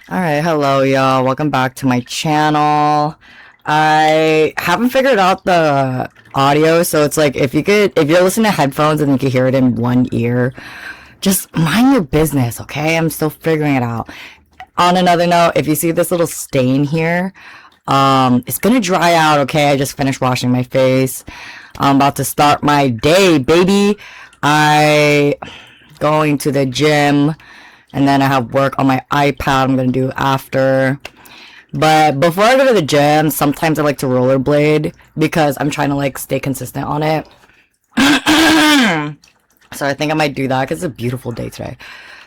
Alright, hello y'all. Welcome back to my channel. I haven't figured out the audio, so it's like if you're listening to headphones and you can hear it in one ear, just mind your business, okay? I'm still figuring it out. On another note, if you see this little stain here, it's gonna dry out, okay? I just finished washing my face. I'm about to start my day, baby. I going to the gym. And then I have work on my iPad I'm going to do after. But before I go to the gym, sometimes I like to rollerblade because I'm trying to like stay consistent on it. So I think I might do that because it's a beautiful day today.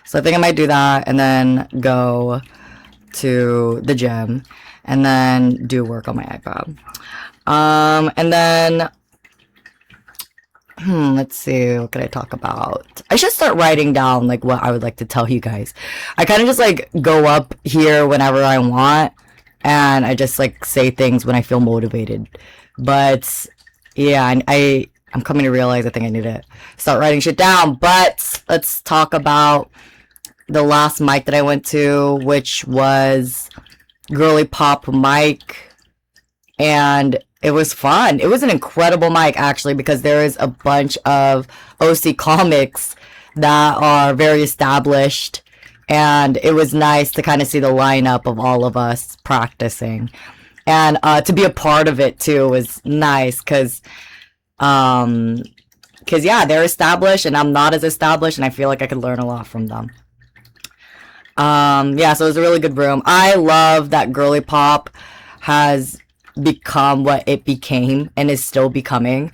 So I think I might do that and then go to the gym and then do work on my iPad. And then let's see, what could I talk about? I should start writing down, like, what I would like to tell you guys. I kind of just, like, go up here whenever I want, and I just, like, say things when I feel motivated. But, yeah, I'm coming to realize I think I need to start writing shit down. But, let's talk about the last mic that I went to, which was Girly Pop Mic, and it was fun. It was an incredible mic, actually, because there is a bunch of OC comics that are very established, and it was nice to kind of see the lineup of all of us practicing. And to be a part of it, too, was nice, because, yeah, they're established, and I'm not as established, and I feel like I could learn a lot from them. Yeah, so it was a really good room. I love that Girly Pop has become what it became and is still becoming.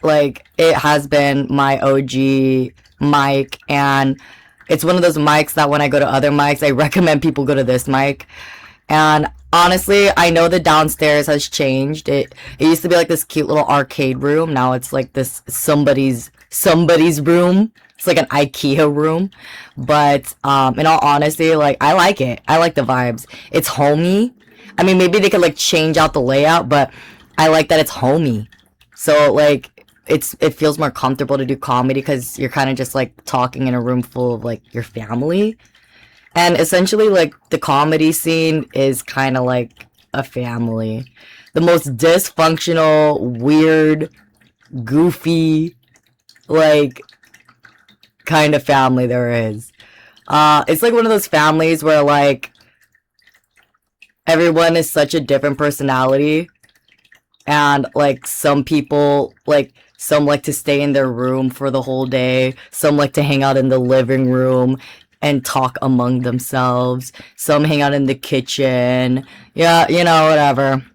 Like, it has been my OG mic, and it's one of those mics that when I go to other mics, I recommend people go to this mic. And honestly, I know the downstairs has changed. It used to be like this cute little arcade room. Now it's like this somebody's room. It's like an IKEA room. But in all honesty, like, I like it. I like the vibes. It's homey. I mean, maybe they could, like, change out the layout, but I like that it's homey. So, like, it feels more comfortable to do comedy because you're kind of just, like, talking in a room full of, like, your family. And essentially, like, the comedy scene is kind of like a family. The most dysfunctional, weird, goofy, like, kind of family there is. It's like one of those families where, like, everyone is such a different personality, and like some people, like, some like to stay in their room for the whole day, some like to hang out in the living room and talk among themselves, some hang out in the kitchen. Yeah, you know, whatever.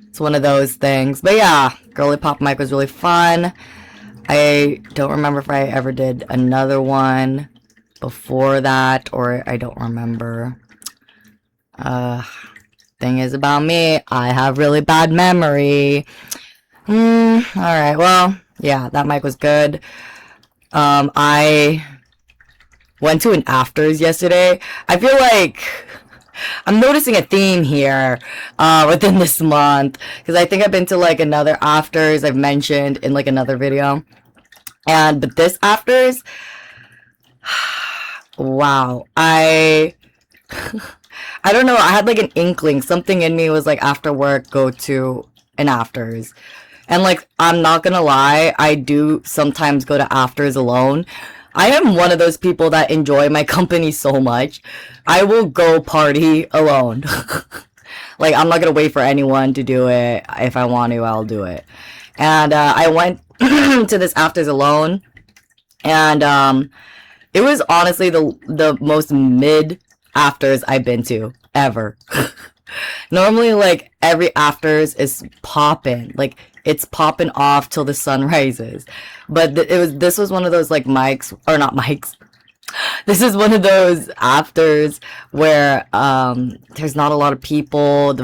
It's one of those things. But yeah, Girly Pop Mic was really fun. I don't remember if I ever did another one before that, or I don't remember. Thing is about me, I have really bad memory. Alright, well, yeah, that mic was good. I went to an afters yesterday. I feel like I'm noticing a theme here, within this month, because I think I've been to, like, another afters I've mentioned in, like, another video. But this afters, wow, I don't know, I had like an inkling. Something in me was like, after work, go to an afters. And like, I'm not gonna lie, I do sometimes go to afters alone. I am one of those people that enjoy my company so much. I will go party alone. Like, I'm not gonna wait for anyone to do it. If I want to, I'll do it. And I went to this afters alone. And it was honestly the most mid afters I've been to ever. Normally, like, every afters is poppin', like, it's popping off till the sun rises. But this was one of those, like, mics, or not mics. This is one of those afters where there's not a lot of people,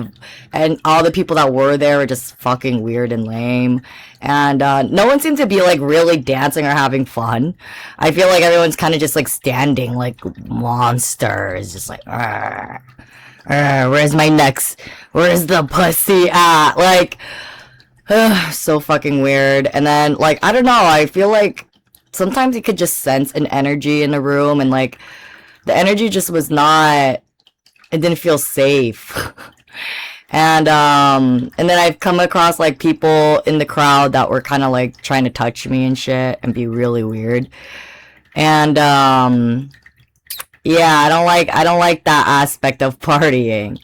and all the people that were there were just fucking weird and lame. And no one seemed to be, like, really dancing or having fun. I feel like everyone's kind of just, like, standing like monsters, just like, where's my next, where's the pussy at? Like, so fucking weird. And then, like, I don't know, I feel like sometimes you could just sense an energy in the room, and like, energy just was not, it didn't feel safe. And then I've come across like people in the crowd that were kind of like trying to touch me and shit and be really weird. And yeah, I don't like that aspect of partying.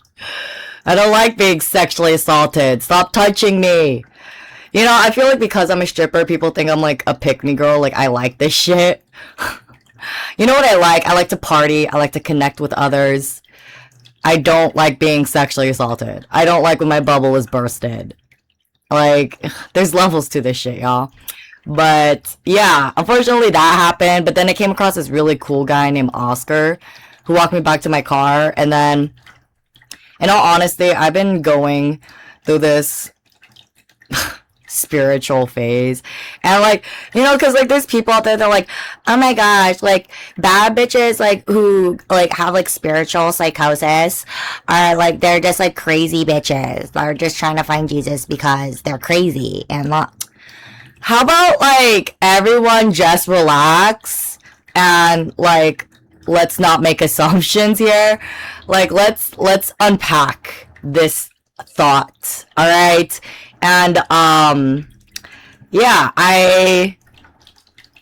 I don't like being sexually assaulted. Stop touching me. You know, I feel like because I'm a stripper, people think I'm like a pick-me girl. Like, I like this shit. You know what I like? I like to party. I like to connect with others. I don't like being sexually assaulted. I don't like when my bubble is bursted. Like, there's levels to this shit, y'all. But, yeah, unfortunately that happened. But then I came across this really cool guy named Oscar who walked me back to my car. And then, in all honesty, I've been going through this spiritual phase, and like, you know, because like there's people out there that are like, oh my gosh, like bad bitches like who like have like spiritual psychosis are like, they're just like crazy bitches, they're just trying to find Jesus because they're crazy. And not, how about like everyone just relax and like let's not make assumptions here. Like let's unpack this thought, all right? And yeah,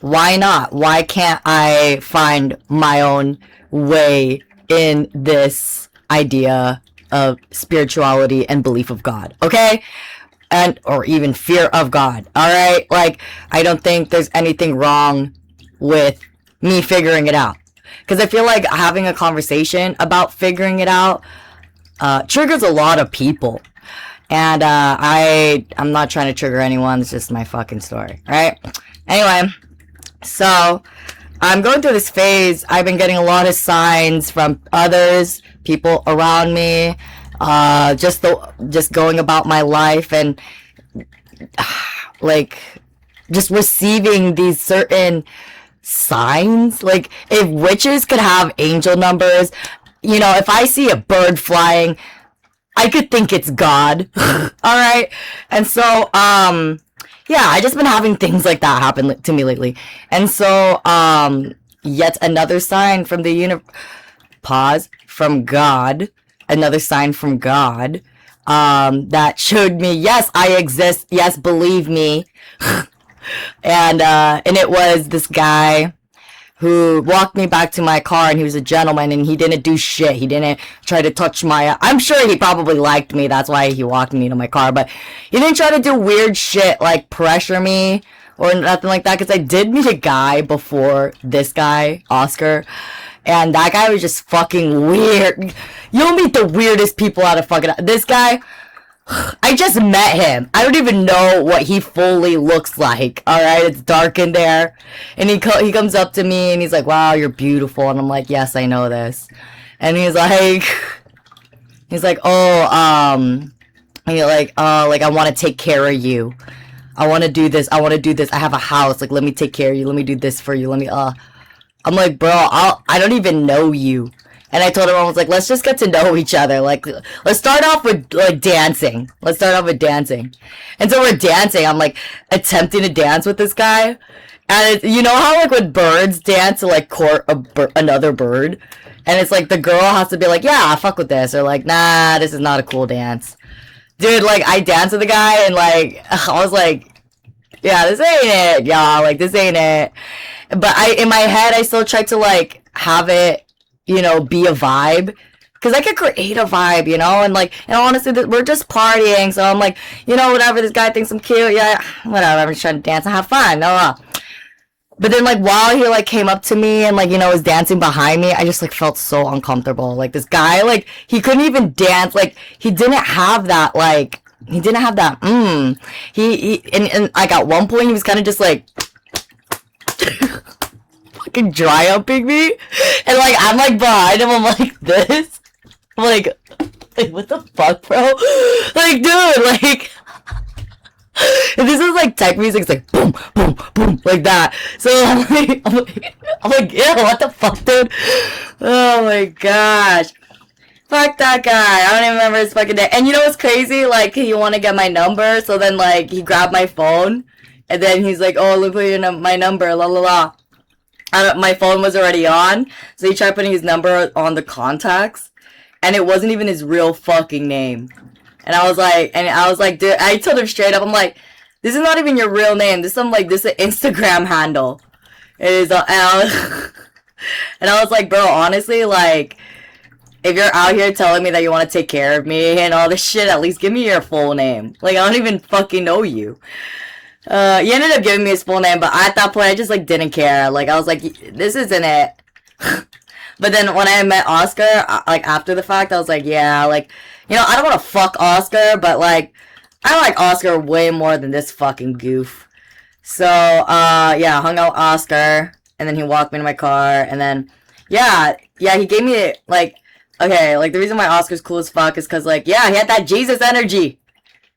why not? Why can't I find my own way in this idea of spirituality and belief of God, okay? And or even fear of God, all right? Like, I don't think there's anything wrong with me figuring it out, because I feel like having a conversation about figuring it out triggers a lot of people. And I'm not trying to trigger anyone. It's just my fucking story, right? Anyway, so I'm going through this phase. I've been getting a lot of signs from others, people around me, just going about my life and like just receiving these certain signs. Like, if witches could have angel numbers, you know, if I see a bird flying, I could think it's God. Alright? And so, yeah, I just been having things like that happen to me lately. And so, yet another sign from the from God, another sign from God, that showed me, yes, I exist, yes, believe me. And it was this guy who walked me back to my car, and he was a gentleman, and he didn't do shit. He didn't try to touch my, I'm sure he probably liked me, that's why he walked me to my car, but he didn't try to do weird shit, like pressure me, or nothing like that, because I did meet a guy before this guy, Oscar, and that guy was just fucking weird. You'll meet the weirdest people out of fucking, this guy, I just met him. I don't even know what he fully looks like. Alright, it's dark in there. And he comes up to me and he's like, wow, you're beautiful. And I'm like, yes, I know this. And he's like, oh, I want to take care of you. I want to do this. I have a house. Like, let me take care of you. Let me do this for you. I'm like, bro, I don't even know you. And I told him, I was like, let's just get to know each other. Like, let's start off with, like, dancing. And so we're dancing. I'm, like, attempting to dance with this guy. And you know how, like, when birds dance to, like, court another bird? And it's, like, the girl has to be like, yeah, fuck with this. Or, like, nah, this is not a cool dance. Dude, like, I danced with the guy, and, like, I was like, yeah, this ain't it, y'all. Like, this ain't it. But in my head, I still tried to, like, have it, you know, be a vibe, because I could create a vibe, you know, and like, and honestly, we're just partying, so I'm like, you know, whatever, this guy thinks I'm cute, yeah, whatever, I'm just trying to dance and have fun, no. But then, like, while he, like, came up to me and, like, you know, was dancing behind me, I just, like, felt so uncomfortable. Like, this guy, like, he couldn't even dance, like, he didn't have that, like, and like, at one point, he was kind of just, like, fucking dry humping me, and like I'm like behind him, I'm like this, I'm like what the fuck, bro? Like, dude, like, and this is like tech music, it's like boom, boom, boom, like that. So I'm like, yeah, what the fuck, dude? Oh my gosh, fuck that guy. I don't even remember his fucking name. And you know what's crazy? Like, he want to get my number, so then like he grabbed my phone, and then he's like, oh, look at my number, la la la. My phone was already on, so he tried putting his number on the contacts, and it wasn't even his real fucking name. And I was like, dude, I told him straight up, I'm like, this is not even your real name. This is an Instagram handle. It is, and I was like, bro, honestly, like, if you're out here telling me that you want to take care of me and all this shit, at least give me your full name. Like, I don't even fucking know you. He ended up giving me his full name, but at that point, I just, like, didn't care. Like, I was like, this isn't it. But then when I met Oscar, like, after the fact, I was like, yeah, like, you know, I don't want to fuck Oscar, but, like, I like Oscar way more than this fucking goof. So, yeah, hung out with Oscar, and then he walked me to my car, and then, yeah, he gave me, like, okay, like, the reason why Oscar's cool as fuck is because, like, yeah, he had that Jesus energy.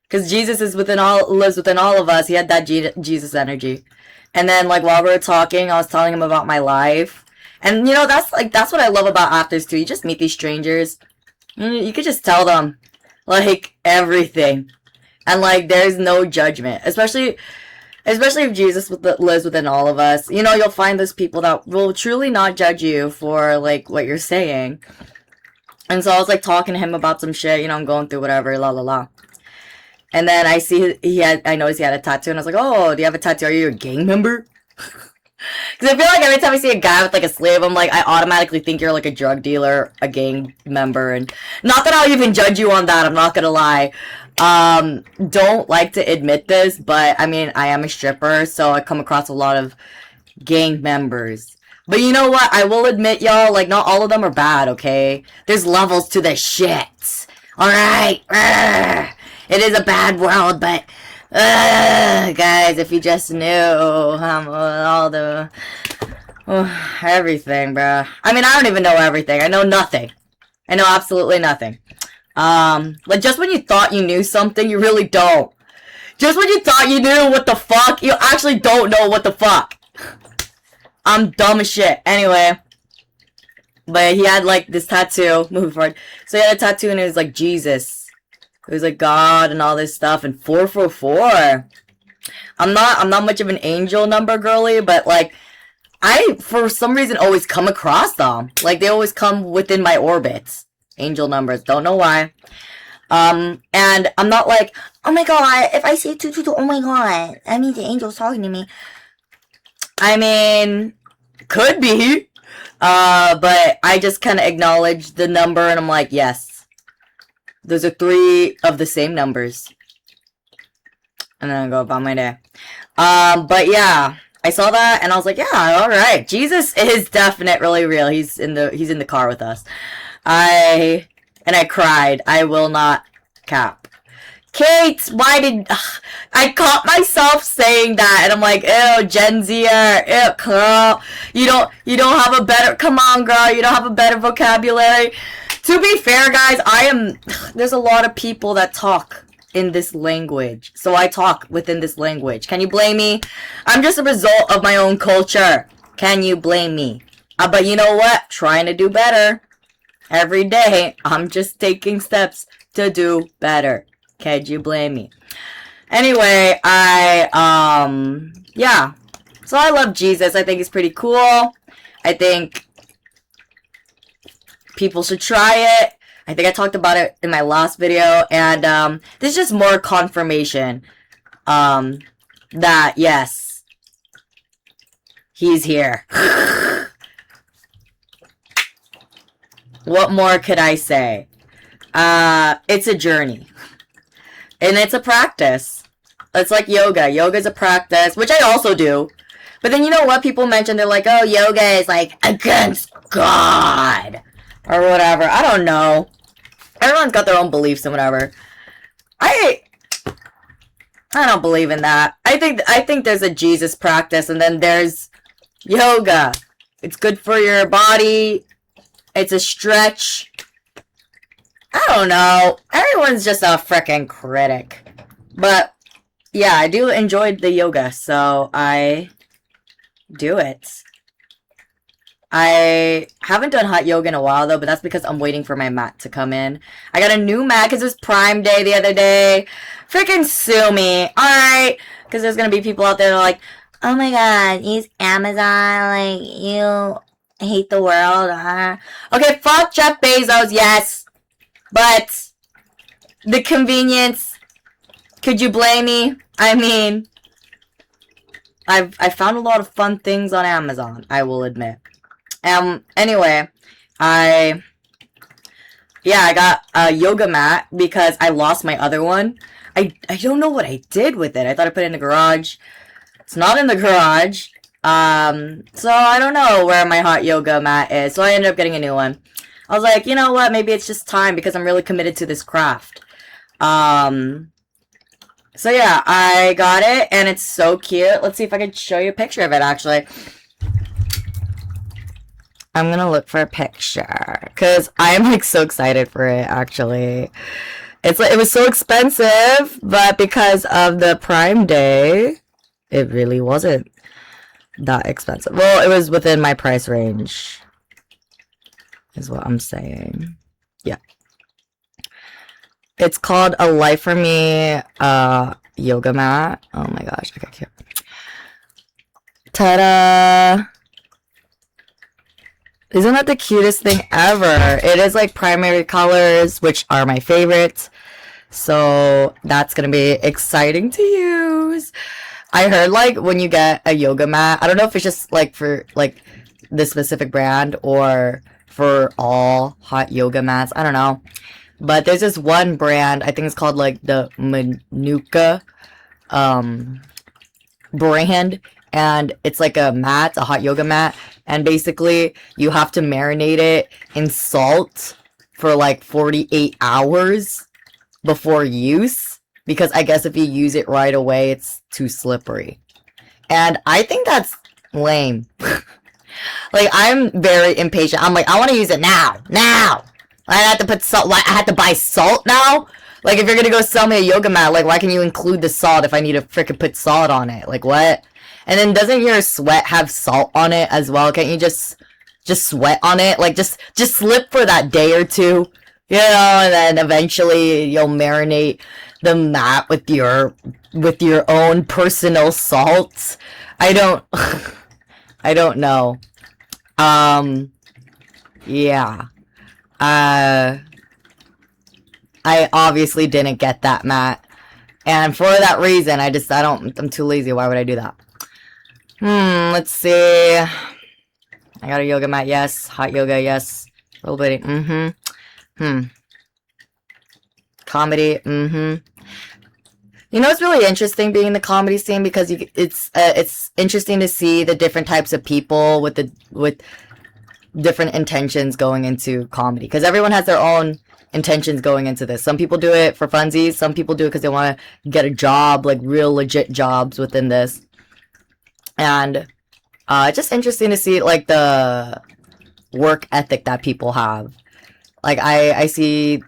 Because Jesus lives within all of us. He had that Jesus energy. And then, like, while we were talking, I was telling him about my life. And, you know, that's what I love about afters, too. You just meet these strangers. You could just tell them, like, everything. And, like, there's no judgment. Especially if Jesus lives within all of us. You know, you'll find those people that will truly not judge you for, like, what you're saying. And so I was, like, talking to him about some shit. You know, I'm going through whatever, la la la. And then I noticed he had a tattoo, and I was like, oh, do you have a tattoo? Are you a gang member? Because I feel like every time I see a guy with, like, a sleeve, I'm like, I automatically think you're, like, a drug dealer, a gang member, and not that I'll even judge you on that, I'm not gonna lie. Don't like to admit this, but, I mean, I am a stripper, so I come across a lot of gang members. But you know what? I will admit, y'all, like, not all of them are bad, okay? There's levels to this shit. Alright? It is a bad world, but, guys, if you just knew all the, everything, bruh. I mean, I don't even know everything. I know nothing. I know absolutely nothing. Like, just when you thought you knew something, you really don't. Just when you thought you knew what the fuck, you actually don't know what the fuck. I'm dumb as shit. Anyway. But he had, like, this tattoo. Moving forward. So he had a tattoo, and it was, like, Jesus. It was like God and all this stuff, and 444. I'm not much of an angel number girly, but like I for some reason always come across them. Like they always come within my orbits. Angel numbers. Don't know why. And I'm not like, oh my god, if I say 222, oh my god, that means the angel's talking to me. I mean, could be. But I just kinda acknowledge the number and I'm like, yes. Those are 3 of the same numbers. And then I go about my day. But yeah, I saw that and I was like, yeah, alright. Jesus is definitely real. He's in the car with us. I cried. I will not cap. Cait, why did I caught myself saying that and I'm like, ew, Gen Zer, ew, girl. You don't have a better, come on girl, you don't have a better vocabulary. To be fair, guys, there's a lot of people that talk in this language. So I talk within this language. Can you blame me? I'm just a result of my own culture. Can you blame me? But you know what? Trying to do better. Every day, I'm just taking steps to do better. Can you blame me? Anyway, yeah. So I love Jesus. I think he's pretty cool. I think people should try it. I think I talked about it in my last video, and this is just more confirmation that yes, he's here. What more could I say? It's a journey, and it's a practice. It's like yoga. Yoga's a practice, which I also do. But then you know what people mention? They're like, oh, yoga is like against God. Or whatever. I don't know. Everyone's got their own beliefs and whatever. I don't believe in that. I think there's a Jesus practice and then there's yoga. It's good for your body. It's a stretch. I don't know. Everyone's just a freaking critic. But yeah, I do enjoy the yoga, so I do it. I haven't done hot yoga in a while, though, but that's because I'm waiting for my mat to come in. I got a new mat because it was Prime Day the other day. Freaking sue me. Alright. Because there's going to be people out there that are like, Oh my god, use Amazon like you hate the world, huh? Okay, fuck Jeff Bezos, yes. But the convenience, could you blame me? I mean, I found a lot of fun things on Amazon, I will admit. Anyway, I got a yoga mat because I lost my other one. I don't know what I did with it. I thought I put it in the garage. It's not in the garage. So I don't know where my hot yoga mat is. So I ended up getting a new one. I was like, you know what? Maybe it's just time because I'm really committed to this craft. So yeah, I got it and it's so cute. Let's see if I can show you a picture of it actually. I'm gonna look for a picture because I am like so excited for it actually. It's like it was so expensive, but because of the Prime Day, it really wasn't that expensive. Well, it was within my price range, is what I'm saying. Yeah. It's called a Life for Me yoga mat. Oh my gosh, okay, cute. Ta-da! Isn't that the cutest thing ever? It is like primary colors, which are my favorites. So that's gonna be exciting to use. I heard like when you get a yoga mat, I don't know if it's just like for like this specific brand or for all hot yoga mats. I don't know. But there's this one brand, I think it's called like the Manuka brand, and it's like a mat, a hot yoga mat, and basically you have to marinate it in salt for like 48 hours before use, because I guess if you use it right away it's too slippery. And I think that's lame. Like, I'm very impatient. I'm like, I want to use it now. I have to put salt. I have to buy salt now? Like, if you're gonna go sell me a yoga mat, like, why can you include the salt if I need to freaking put salt on it? Like, what? And then doesn't your sweat have salt on it as well? Can't you just sweat on it? Like, just slip for that day or two, you know, and then eventually you'll marinate the mat with your own personal salt. I don't I don't know. Yeah. I obviously didn't get that mat. And for that reason, I'm too lazy. Why would I do that? Let's see. I got a yoga mat, yes. Hot yoga, yes. Little bitty, Comedy, You know, it's really interesting being in the comedy scene because it's interesting to see the different types of people with different intentions going into comedy, because everyone has their own intentions going into this. Some people do it for funsies, some people do it because they want to get a job, like real legit jobs within this. And it's just interesting to see like the work ethic that people have. Like I see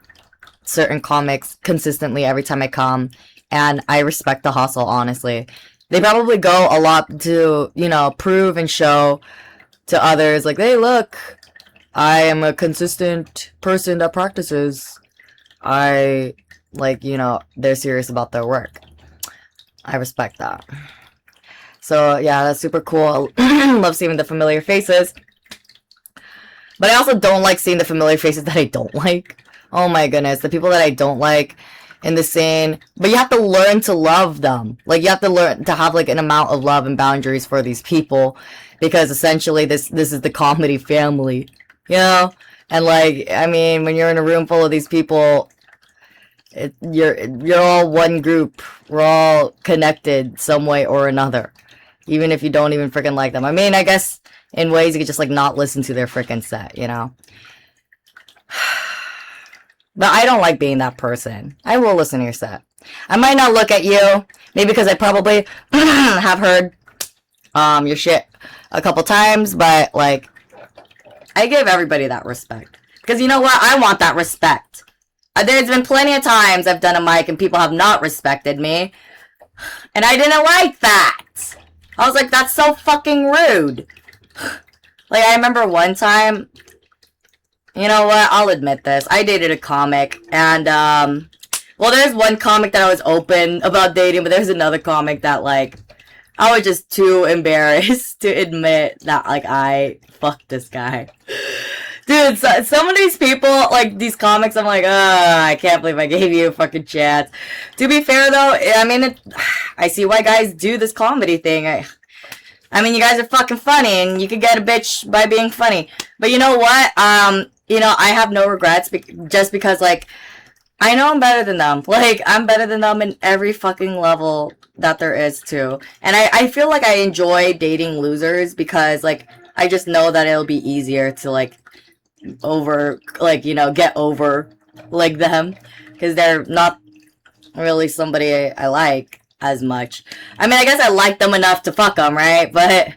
certain comics consistently every time I come, and I respect the hustle, honestly. They probably go a lot to, you know, prove and show to others, like, hey, look, I am a consistent person that practices. Like, you know, they're serious about their work. I respect that. So, yeah, that's super cool. Love seeing the familiar faces. But I also don't like seeing the familiar faces that I don't like. Oh my goodness, the people that I don't like in the scene. But you have to learn to love them. Like, you have to learn to have, like, an amount of love and boundaries for these people. Because essentially, this is the comedy family. You know? And, like, I mean, when you're in a room full of these people, you're all one group. We're all connected some way or another. Even if you don't even freaking like them. I mean, I guess in ways you could just, like, not listen to their freaking set, you know? But I don't like being that person. I will listen to your set. I might not look at you. Maybe because I probably have heard your shit a couple times. But, like, I give everybody that respect. Because you know what? I want that respect. There's been plenty of times I've done a mic and people have not respected me. And I didn't like that. I was like, that's so fucking rude. Like, I remember one time... You know what? I'll admit this. I dated a comic, and, well, there's one comic that I was open about dating, but there's another comic that, like, I was just too embarrassed to admit that, like, I fucked this guy. Dude, some of these people, like, these comics, I'm like, I can't believe I gave you a fucking chance. To be fair, though, I mean, I see why guys do this comedy thing. I mean, you guys are fucking funny, and you can get a bitch by being funny. But you know what? I have no regrets, just because, like, I know I'm better than them. Like, I'm better than them in every fucking level that there is, too. And I feel like I enjoy dating losers, because, like, I just know that it'll be easier to, like, get over, like, them. Because they're not really somebody I like as much. I mean, I guess I like them enough to fuck them, right? But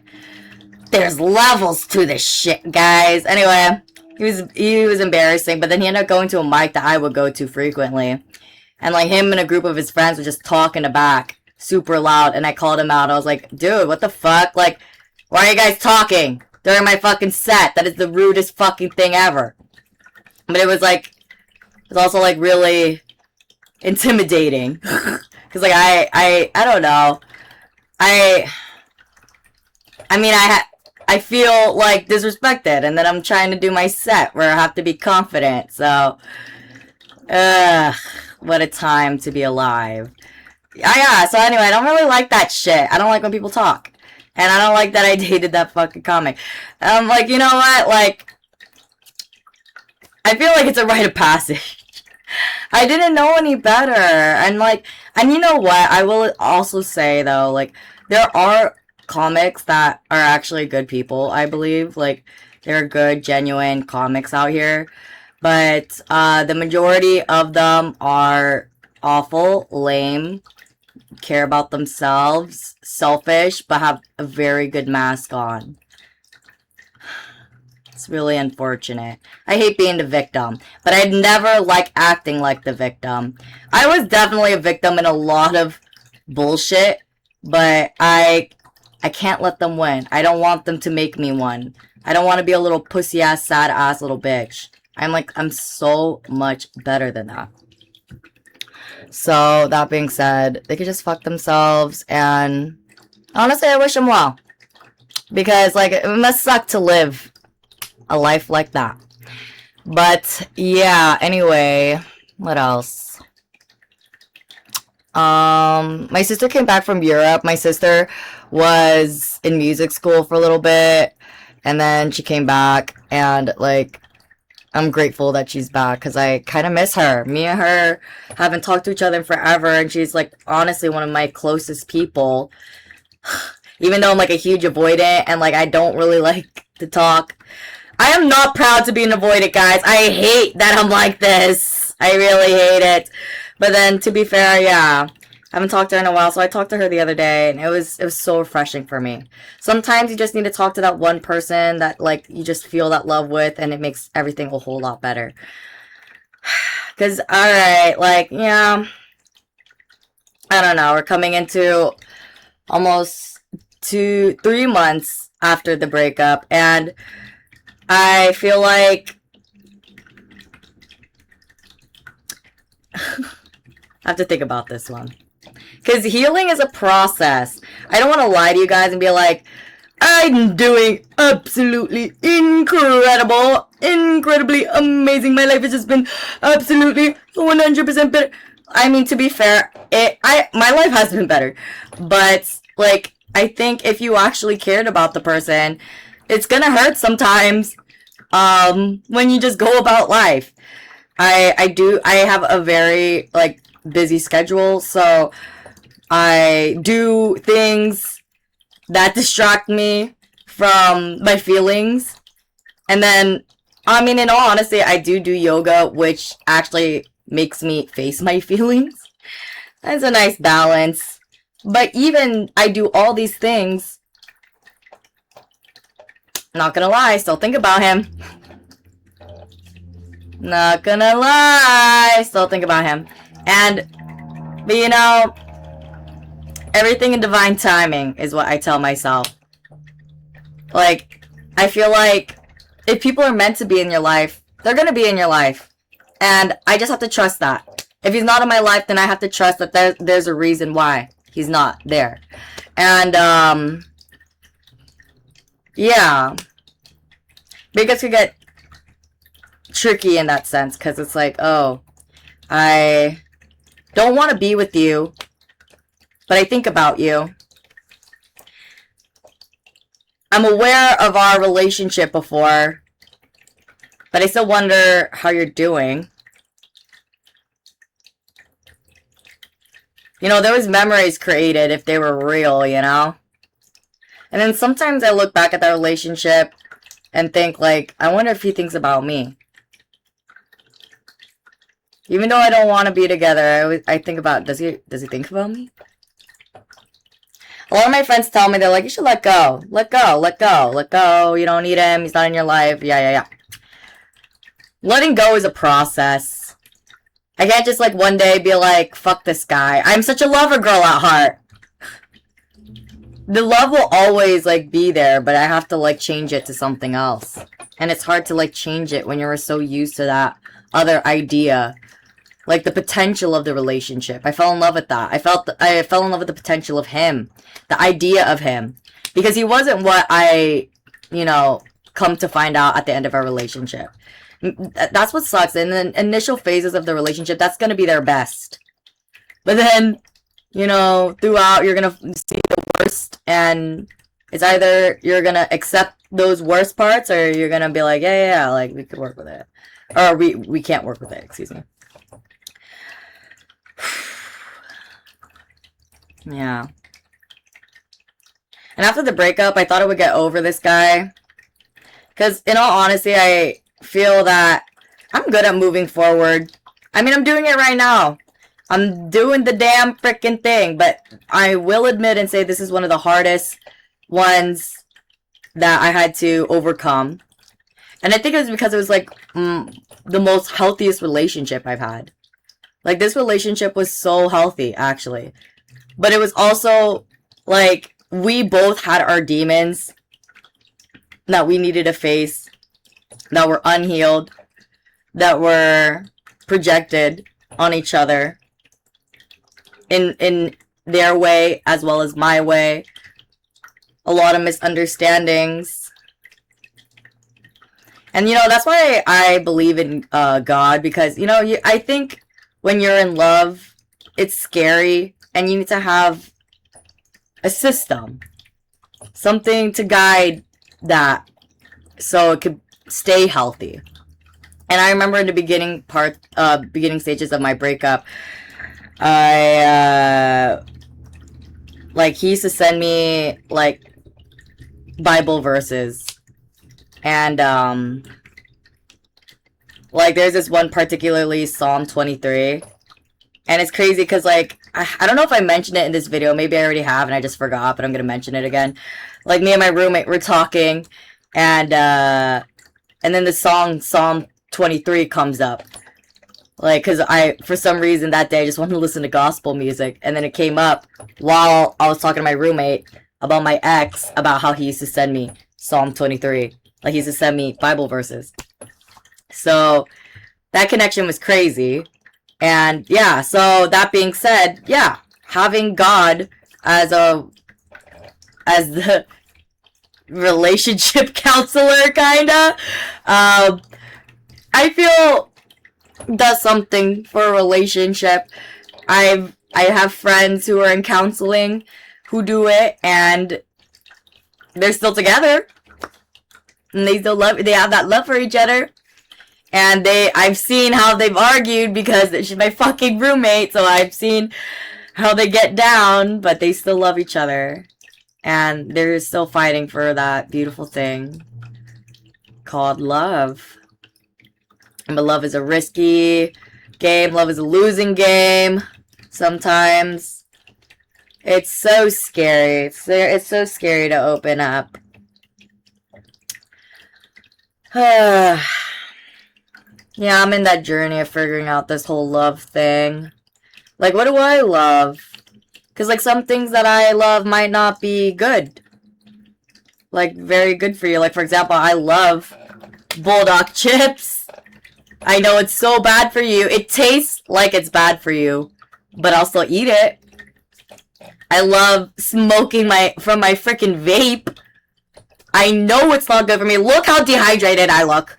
there's levels to this shit, guys. Anyway, he was embarrassing, but then he ended up going to a mic that I would go to frequently. And, like, him and a group of his friends were just talking to back super loud, and I called him out. I was like, dude, what the fuck? Like, why are you guys talking during my fucking set? That is the rudest fucking thing ever. But it was, like, it was also, like, really intimidating. Because, like, I don't know. I mean, I feel, like, disrespected, and then I'm trying to do my set where I have to be confident, so, what a time to be alive. Yeah, so anyway, I don't really like that shit. I don't like when people talk. And I don't like that I dated that fucking comic. Like, you know what? Like, I feel like it's a rite of passage. I didn't know any better. And you know what? I will also say, though, like, there are comics that are actually good people, I believe. Like, there are good, genuine comics out here. But, the majority of them are awful, lame, care about themselves, selfish, but have a very good mask on. It's really unfortunate. I hate being the victim, but I'd never like acting like the victim. I was definitely a victim in a lot of bullshit, but I can't let them win. I don't want them to make me one. I don't want to be a little pussy-ass, sad-ass little bitch. I'm so much better than that. So, that being said, they could just fuck themselves, and honestly, I wish them well. Because, like, it must suck to live a life like that. But, yeah, anyway, what else? My sister came back from Europe. My sister was in music school for a little bit, and then she came back, and, like, I'm grateful that she's back, because I kind of miss her. Me and her haven't talked to each other in forever, and she's, like, honestly one of my closest people. Even though I'm, like, a huge avoidant, and, like, I don't really like to talk. I am not proud to be an avoidant, guys. I hate that I'm like this. I really hate it. But then, to be fair, yeah. I haven't talked to her in a while, so I talked to her the other day, and it was so refreshing for me. Sometimes you just need to talk to that one person that, like, you just feel that love with, and it makes everything a whole lot better. Because, alright, like, yeah, I don't know, we're coming into almost 3 months after the breakup, and I feel like I have to think about this one. Because healing is a process. I don't want to lie to you guys and be like, I'm doing absolutely incredible, incredibly amazing. My life has just been absolutely 100% better. I mean, to be fair, my life has been better. But, like, I think if you actually cared about the person, it's gonna hurt sometimes, when you just go about life. I have a very, like, busy schedule, so I do things that distract me from my feelings. And then, I mean, in all honesty, I do yoga, which actually makes me face my feelings. That's a nice balance. But even I do all these things, not gonna lie, still think about him. Not gonna lie, still think about him. But you know, everything in divine timing is what I tell myself. Like, I feel like if people are meant to be in your life, they're gonna be in your life. And I just have to trust that. If he's not in my life, then I have to trust that there's a reason why He's not there. And, yeah. Breakups could get tricky in that sense, because it's like, oh, I don't want to be with you, but I think about you. I'm aware of our relationship before, but I still wonder how you're doing. You know, there was memories created if they were real, you know? And then sometimes I look back at that relationship and think, like, I wonder if he thinks about me. Even though I don't want to be together, I think about, does he think about me? A lot of my friends tell me, they're like, you should let go. Let go, let go, let go. You don't need him. He's not in your life. Yeah. Letting go is a process. I can't just, like, one day be like, fuck this guy. I'm such a lover girl at heart. The love will always, like, be there, but I have to, like, change it to something else. And it's hard to, like, change it when you're so used to that other idea. Like, the potential of the relationship. I fell in love with that. I fell in love with the potential of him. The idea of him. Because he wasn't what I, you know, come to find out at the end of our relationship. That's what sucks. In the initial phases of the relationship, that's going to be their best. But then, you know, throughout, you're going to see the worst. And it's either you're going to accept those worst parts, or you're going to be like, yeah, like, we could work with it. Or we can't work with it, excuse me. Yeah. And after the breakup, I thought I would get over this guy. Because, in all honesty, I feel that I'm good at moving forward. I mean, I'm doing it right now. I'm doing the damn freaking thing. But I will admit and say this is one of the hardest ones that I had to overcome. And I think it was because it was, like, the most healthiest relationship I've had. Like, this relationship was so healthy, actually. But it was also, like, we both had our demons that we needed to face, that were unhealed, that were projected on each other in their way as well as my way. A lot of misunderstandings. And, you know, that's why I believe in God, because, you know, I think when you're in love, it's scary, and you need to have a system. Something to guide that so it could stay healthy. And I remember in the beginning stages of my breakup, I, like, he used to send me, like, Bible verses. And, like, there's this one particularly, Psalm 23. And it's crazy because, like, I don't know if I mentioned it in this video. Maybe I already have and I just forgot, but I'm going to mention it again. Like, me and my roommate were talking, and then the song Psalm 23 comes up. Like, because for some reason that day, I just wanted to listen to gospel music. And then it came up while I was talking to my roommate about my ex, about how he used to send me Psalm 23. Like, he used to send me Bible verses. So, that connection was crazy. And, yeah, so that being said, yeah, having God as the relationship counselor, kinda, I feel does something for a relationship. I have friends who are in counseling who do it, and they're still together. And they have that love for each other. And I've seen how they've argued because she's my fucking roommate, so I've seen how they get down, but they still love each other. And they're still fighting for that beautiful thing called love. But love is a risky game. Love is a losing game sometimes. It's so scary. It's so scary to open up. Yeah, I'm in that journey of figuring out this whole love thing. Like, what do I love? Because, like, some things that I love might not be good. Like, very good for you. Like, for example, I love Bulldog chips. I know it's so bad for you. It tastes like it's bad for you. But I'll still eat it. I love smoking from my freaking vape. I know it's not good for me. Look how dehydrated I look.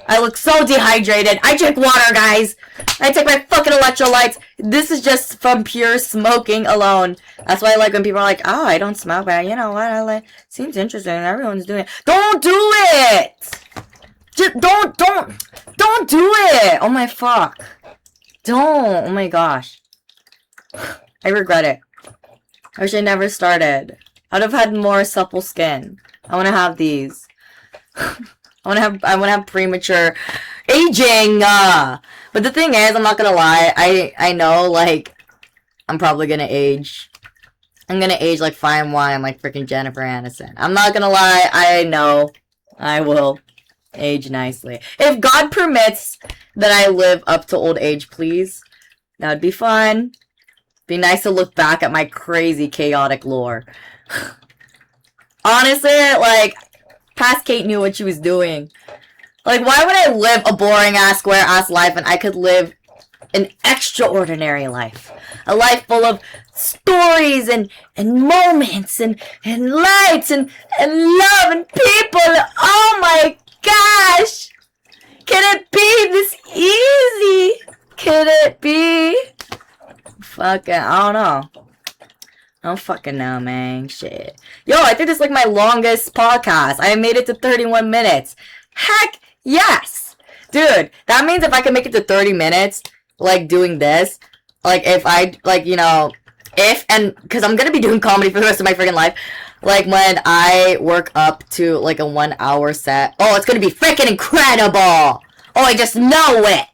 I look so dehydrated. I drink water, guys. I take my fucking electrolytes. This is just from pure smoking alone. That's why I like when people are like, oh, I don't smoke, but you know what? I like, seems interesting. Everyone's doing it. Don't do it! Just don't do it! Oh my fuck. Don't. Oh my gosh. I regret it. I wish I never started. I'd have had more supple skin. I want to have these. I want to have premature aging. But the thing is, I'm not gonna lie. I know, like, I'm probably gonna age. I'm gonna age like fine wine, like freaking Jennifer Aniston. I'm not gonna lie. I know I will age nicely. If God permits that I live up to old age, please. That would be fun. Be nice to look back at my crazy, chaotic lore. Honestly, like, past Cait knew what she was doing. Like, why would I live a boring-ass, square-ass life when I could live an extraordinary life? A life full of stories and moments and lights and love and people. Oh my gosh! Can it be this easy? Can it be? Fucking, I don't know. I don't fucking know, man. Shit. Yo, I think this is like my longest podcast. I made it to 31 minutes. Heck yes! Dude, that means if I can make it to 30 minutes, like, doing this, like, if I, like, you know, because I'm gonna be doing comedy for the rest of my freaking life, like, when I work up to, like, a 1 hour set, oh, it's gonna be freaking incredible! Oh, I just know it!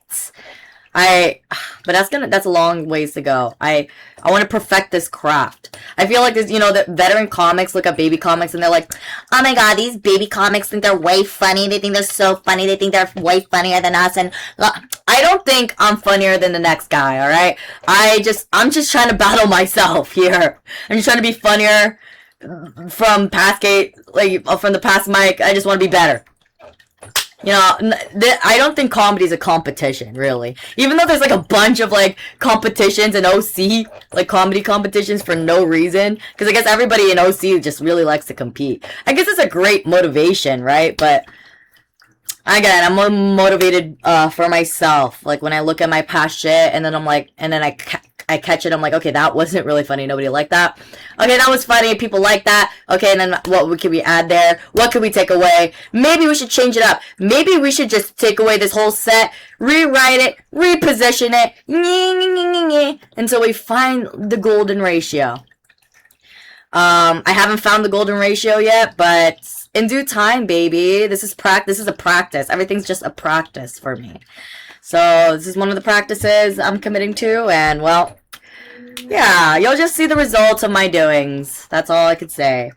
But that's a long ways to go. I want to perfect this craft. I feel like there's, you know, the veteran comics look at baby comics and they're like, oh my god, these baby comics think they're way funny. They think they're so funny. They think they're way funnier than us. And I don't think I'm funnier than the next guy, alright? I'm just trying to battle myself here. I'm just trying to be funnier from past Cait, like, from the past Mike. I just want to be better. You know, I don't think comedy is a competition, really. Even though there's, like, a bunch of, like, competitions in OC, like, comedy competitions for no reason. Because I guess everybody in OC just really likes to compete. I guess it's a great motivation, right? But, again, I'm more motivated for myself. Like, when I look at my past shit, and then I'm like, and then I catch it, I'm like, okay, that wasn't really funny, nobody liked that. Okay, that was funny, people like that. Okay, and then what can we add there? What can we take away? Maybe we should change it up. Maybe we should just take away this whole set, rewrite it, reposition it, until we find the golden ratio. I haven't found the golden ratio yet, but in due time, baby. This is a practice. Everything's just a practice for me. So, this is one of the practices I'm committing to, and, well, yeah, you'll just see the results of my doings. That's all I could say.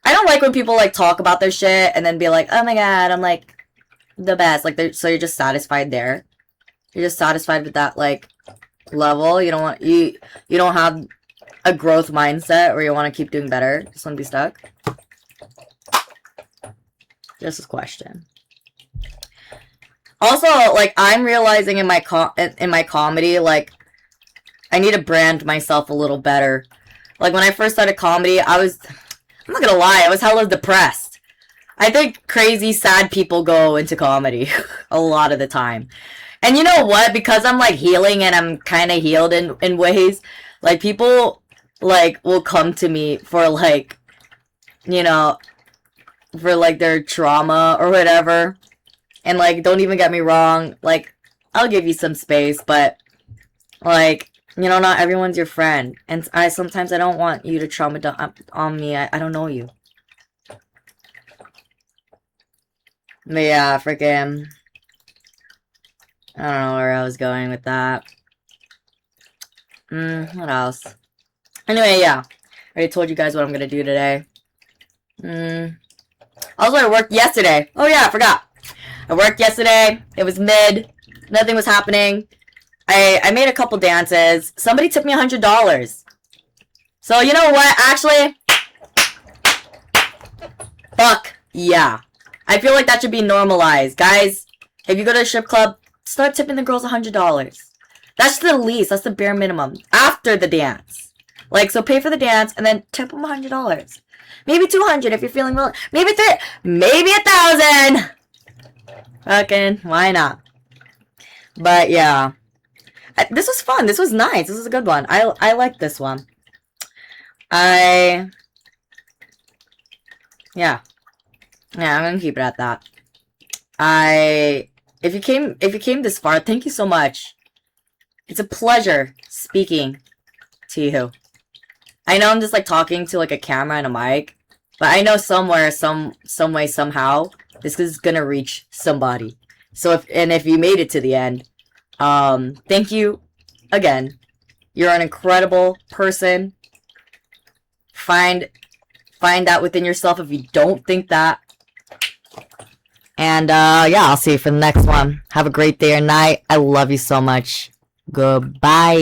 I don't like when people, like, talk about their shit, and then be like, oh my god, I'm, like, the best. Like, so you're just satisfied there. You're just satisfied with that, like, level. You don't want, you don't have a growth mindset where you want to keep doing better. Just want to be stuck. Just a question. Also, like, I'm realizing in my comedy, like, I need to brand myself a little better. Like, when I first started comedy, I'm not gonna lie, I was hella depressed. I think crazy, sad people go into comedy a lot of the time. And you know what? Because I'm, like, healing and I'm kind of healed in ways, like, people, like, will come to me for, like, you know, for, like, their trauma or whatever. And, like, don't even get me wrong, like, I'll give you some space, but, like, you know, not everyone's your friend. And sometimes I don't want you to trauma dump on me. I don't know you. But yeah, freaking, I don't know where I was going with that. What else? Anyway, yeah. I already told you guys what I'm gonna do today. Also, I worked yesterday. Oh yeah, I forgot. I worked yesterday. It was mid. Nothing was happening. I made a couple dances. Somebody tipped me $100. So, you know what? Actually, fuck yeah. I feel like that should be normalized. Guys, if you go to a strip club, start tipping the girls $100. That's the least. That's the bare minimum. After the dance. Like, so pay for the dance and then tip them $100. Maybe 200 if you're feeling well. Maybe maybe 1,000. Fucking, why not? But yeah, this was fun. This was nice. This was a good one. I like this one. Yeah. Yeah, I'm gonna keep it at that. If you came this far, thank you so much. It's a pleasure speaking to you. I know I'm just like talking to like a camera and a mic, but I know somewhere, some way, somehow, this is gonna reach somebody. So if you made it to the end, thank you again. You're an incredible person. Find that within yourself if you don't think that. And yeah, I'll see you for the next one. Have a great day or night. I love you so much. Goodbye.